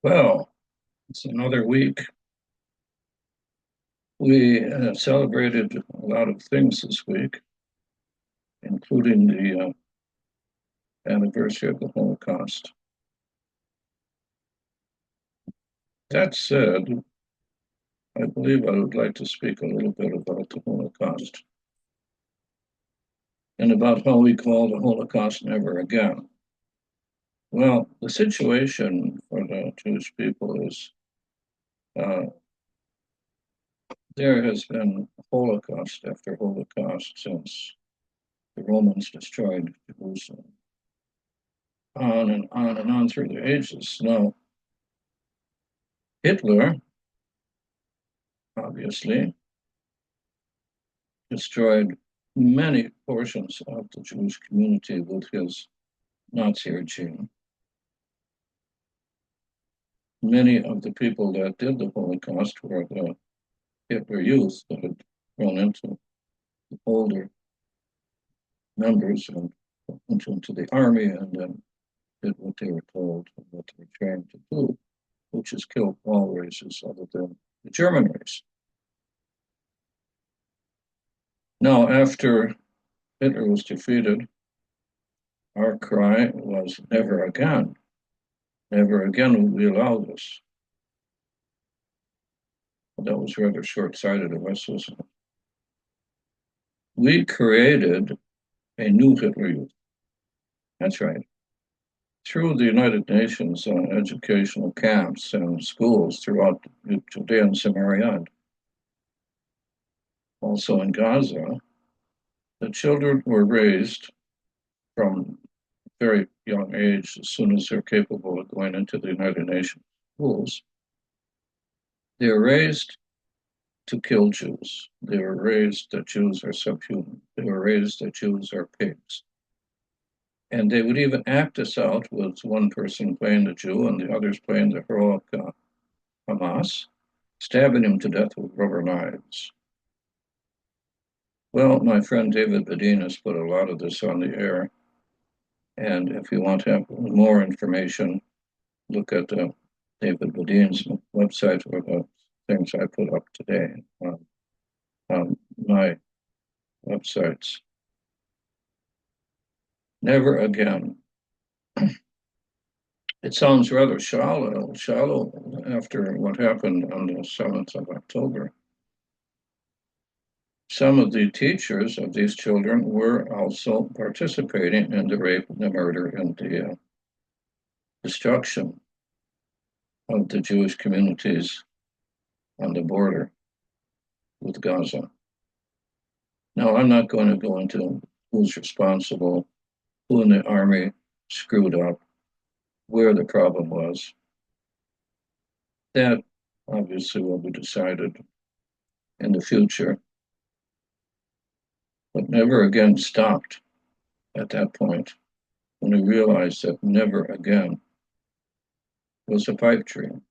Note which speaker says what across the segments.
Speaker 1: Well, it's another week. We celebrated a lot of things this week, including the anniversary of the Holocaust. That said, I believe I would like to speak a little bit about the Holocaust and about how we call the Holocaust never again. Well, the situation for the Jewish people is uh, there has been Holocaust after Holocaust since the Romans destroyed Jerusalem, on and on and on through the ages. Now, Hitler obviously destroyed many portions of the Jewish community with his Nazi regime. Many of the people that did the Holocaust were the Hitler youth that had grown into the older members and went into the army and then did what they were told and what they were trained to do, which is kill all races other than the German race. Now, after Hitler was defeated, our cry was never again. Never again will we allow this. Well, that was rather short-sighted of us, wasn't it? We created a new Hitler Youth. That's right. Through the United Nations educational camps and schools throughout Judea and Samaria, also in Gaza, the children were raised from a very young age, as soon as they're capable of going into the United Nations schools. They're raised to kill Jews. They were raised that Jews are subhuman. They were raised that Jews are pigs. And they would even act this out with one person playing the Jew and the others playing the heroic Hamas, stabbing him to death with rubber knives. Well, my friend David Badin has put a lot of this on the air. And if you want to have more information, look at David Badin's website or the things I put up today on my websites. Never again. It sounds rather shallow after what happened on the 7th of October. Some of the teachers of these children were also participating in the rape, the murder, and the destruction of the Jewish communities on the border with Gaza. Now, I'm not going to go into who's responsible, who in the army screwed up, where the problem was. That obviously will be decided in the future, but never again stopped at that point when we realized that never again was a pipe dream.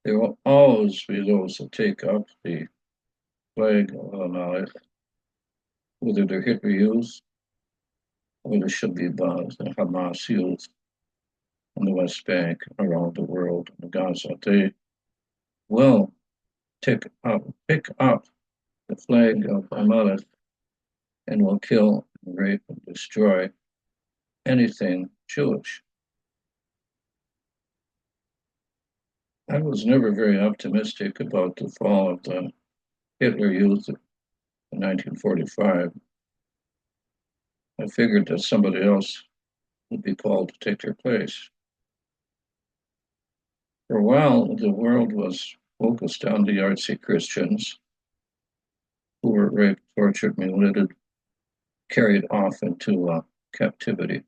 Speaker 1: There will always be those that take up the flag of Amalek, whether they're Hitler youth or there should be the Hamas youth on the West Bank, around the world, in Gaza. They will pick up the flag of Amalek and will kill, and rape, and destroy anything Jewish. I was never very optimistic about the fall of the Hitler Youth in 1945. I figured that somebody else would be called to take their place. For a while, the world was focused on the artsy Christians who were raped, tortured, mutilated, carried off into captivity.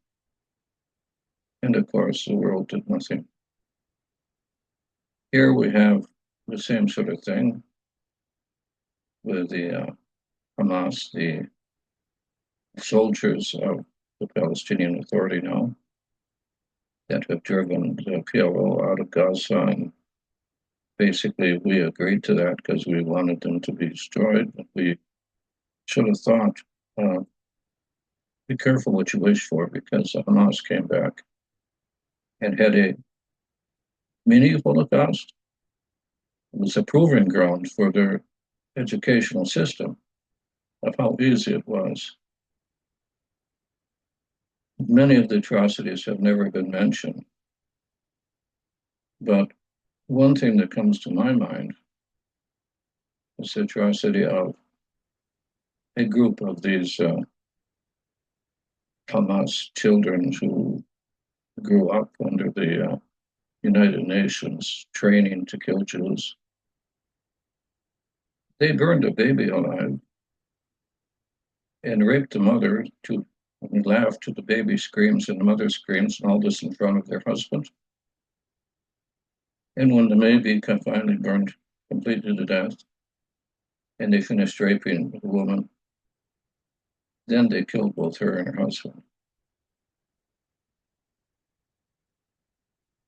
Speaker 1: And of course, the world did nothing. Here we have the same sort of thing with the Hamas, the soldiers of the Palestinian Authority now that have driven the PLO out of Gaza. And basically, we agreed to that because we wanted them to be destroyed. But we should have thought, be careful what you wish for, because Hamas came back and had a mini holocaust. It was a proving ground for their educational system of how easy it was. Many of the atrocities have never been mentioned, but one thing that comes to my mind is the atrocity of a group of these Hamas children who grew up under the United Nations training to kill Jews. They burned a baby alive and raped the mother and laughed to the baby screams and the mother screams, and all this in front of their husband. And when the baby finally burned completely to death and they finished raping the woman, then they killed both her and her husband.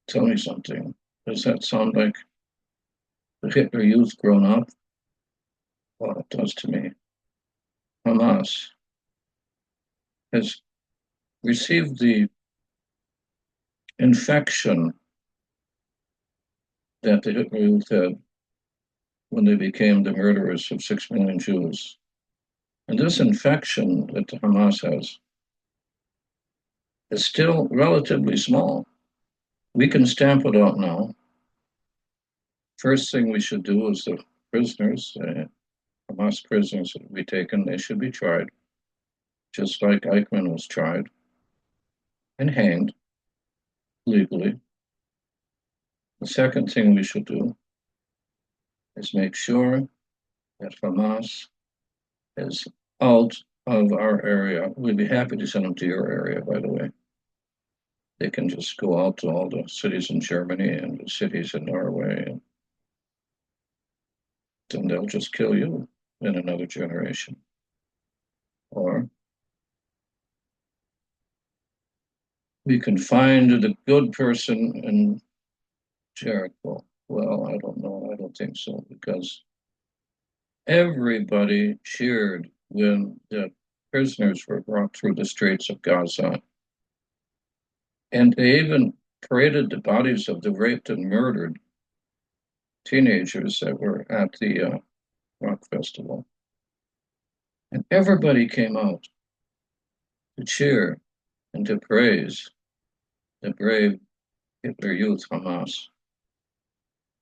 Speaker 1: Tell me something. Does that sound like the Hitler Youth grown up? Well, it does to me. Hamas has received the infection that the Hitler Youth had when they became the murderers of 6 million Jews. And this infection that the Hamas has is still relatively small. We can stamp it out now. First thing we should do is the prisoners, Hamas prisoners that be taken, they should be tried, just like Eichmann was tried and hanged legally. The second thing we should do is make sure that Hamas is out of our area. We'd be happy to send them to your area, by the way. They can just go out to all the cities in Germany and the cities in Norway, and then they'll just kill you in another generation. Or we can find the good person in Jericho. Well, I don't know. I don't think so, because everybody cheered when the prisoners were brought through the Straits of Gaza. And they even paraded the bodies of the raped and murdered teenagers that were at the rock festival. And everybody came out to cheer and to praise the brave Hitler Youth Hamas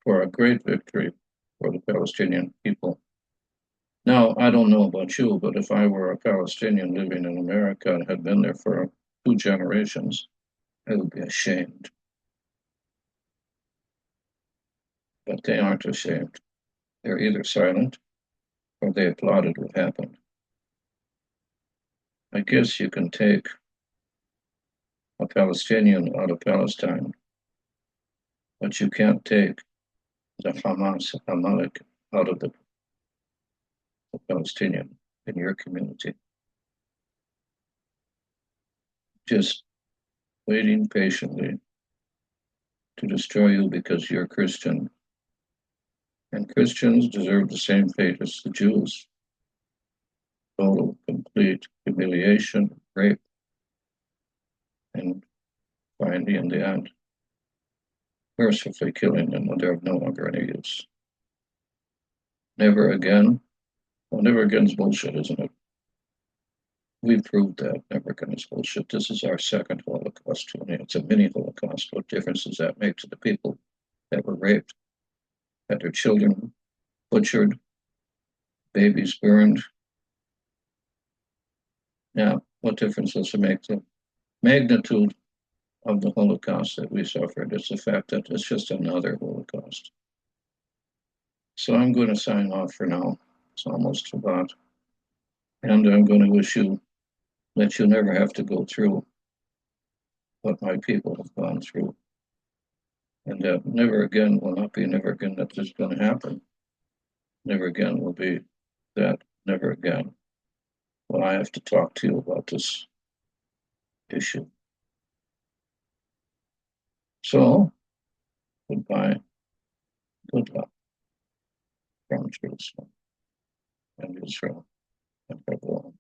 Speaker 1: for a great victory for the Palestinian people. Now, I don't know about you, but if I were a Palestinian living in America and had been there for 2 generations, I would be ashamed. But they aren't ashamed. They're either silent or they applauded what happened. I guess you can take a Palestinian out of Palestine, but you can't take the Hamas, Amalek, out of the Palestinian in your community. Just waiting patiently to destroy you because you're Christian. And Christians deserve the same fate as the Jews. Total, complete humiliation, rape, and finally, in the end, mercifully killing them when they're of no longer any use. Never again. Well, never again is bullshit, isn't it? We proved that never again is bullshit. This is our second Holocaust. It's a mini Holocaust. What difference does that make to the people that were raped, had their children butchered, babies burned? Now, what difference does it make? The magnitude of the Holocaust that we suffered is the fact that it's just another Holocaust. So I'm going to sign off for now. It's almost about. And I'm going to wish you that you never have to go through what my people have gone through. And that never again will not be never again that this is going to happen. Never again will be that never again will I have to talk to you about this issue. So, goodbye. Good luck from Jerusalem and Israel and Hebron.